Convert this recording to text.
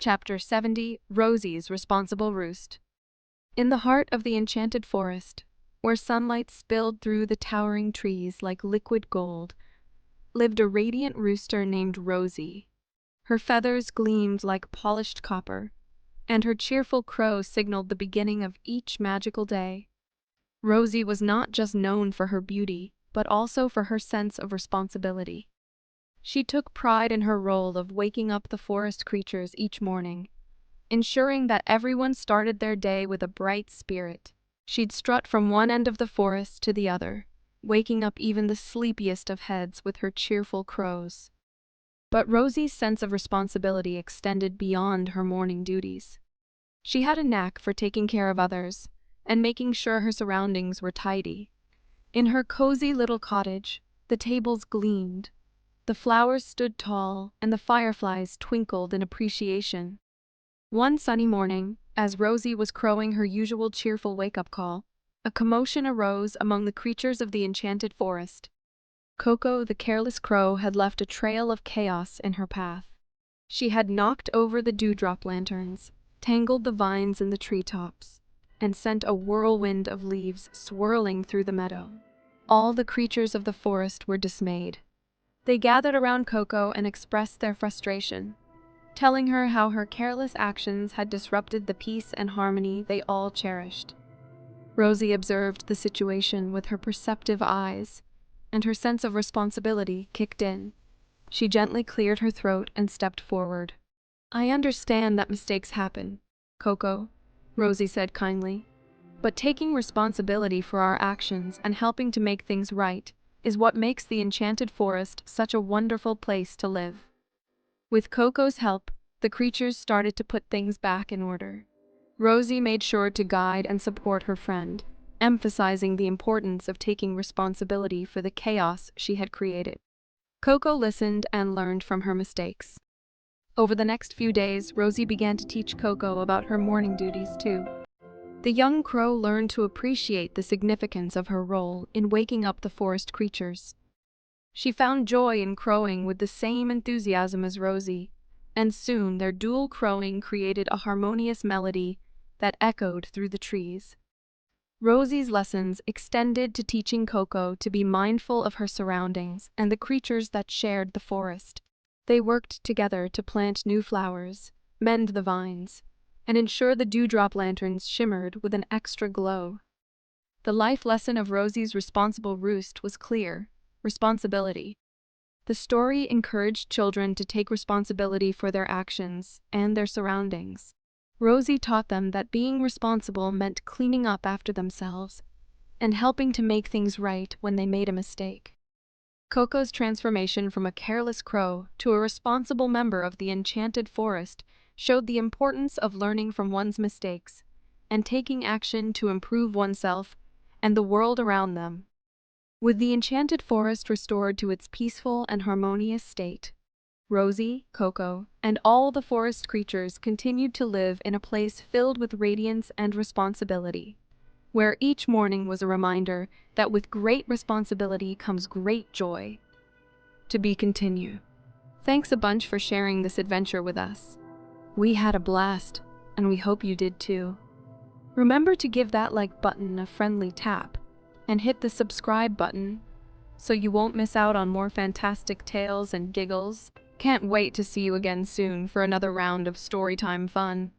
Chapter 70, Rosie's Responsible Roost. In the heart of the enchanted forest, where sunlight spilled through the towering trees like liquid gold, lived a radiant rooster named Rosie. Her feathers gleamed like polished copper, and her cheerful crow signaled the beginning of each magical day. Rosie was not just known for her beauty, but also for her sense of responsibility. She took pride in her role of waking up the forest creatures each morning, ensuring that everyone started their day with a bright spirit. She'd strut from one end of the forest to the other, waking up even the sleepiest of heads with her cheerful crows. But Rosie's sense of responsibility extended beyond her morning duties. She had a knack for taking care of others and making sure her surroundings were tidy. In her cozy little cottage, the tables gleamed, the flowers stood tall, and the fireflies twinkled in appreciation. One sunny morning, as Rosie was crowing her usual cheerful wake-up call, a commotion arose among the creatures of the enchanted forest. Coco, the careless crow, had left a trail of chaos in her path. She had knocked over the dewdrop lanterns, tangled the vines in the treetops, and sent a whirlwind of leaves swirling through the meadow. All the creatures of the forest were dismayed. They gathered around Coco and expressed their frustration, telling her how her careless actions had disrupted the peace and harmony they all cherished. Rosie observed the situation with her perceptive eyes, and her sense of responsibility kicked in. She gently cleared her throat and stepped forward. "I understand that mistakes happen, Coco," Rosie said kindly. "But taking responsibility for our actions and helping to make things right is what makes the enchanted forest such a wonderful place to live." With Coco's help, the creatures started to put things back in order. Rosie made sure to guide and support her friend, emphasizing the importance of taking responsibility for the chaos she had created. Coco listened and learned from her mistakes. Over the next few days, Rosie began to teach Coco about her morning duties too. The young crow learned to appreciate the significance of her role in waking up the forest creatures. She found joy in crowing with the same enthusiasm as Rosie, and soon their dual crowing created a harmonious melody that echoed through the trees. Rosie's lessons extended to teaching Coco to be mindful of her surroundings and the creatures that shared the forest. They worked together to plant new flowers, mend the vines, and ensure the dewdrop lanterns shimmered with an extra glow. The life lesson of Rosie's responsible roost was clear: responsibility. The story encouraged children to take responsibility for their actions and their surroundings. Rosie taught them that being responsible meant cleaning up after themselves and helping to make things right when they made a mistake. Coco's transformation from a careless crow to a responsible member of the enchanted forest showed the importance of learning from one's mistakes and taking action to improve oneself and the world around them. With the enchanted forest restored to its peaceful and harmonious state, Rosie, Coco, and all the forest creatures continued to live in a place filled with radiance and responsibility, where each morning was a reminder that with great responsibility comes great joy. To be continued. Thanks a bunch for sharing this adventure with us. We had a blast, and we hope you did too. Remember to give that like button a friendly tap, and hit the subscribe button so you won't miss out on more fantastic tales and giggles. Can't wait to see you again soon for another round of storytime fun.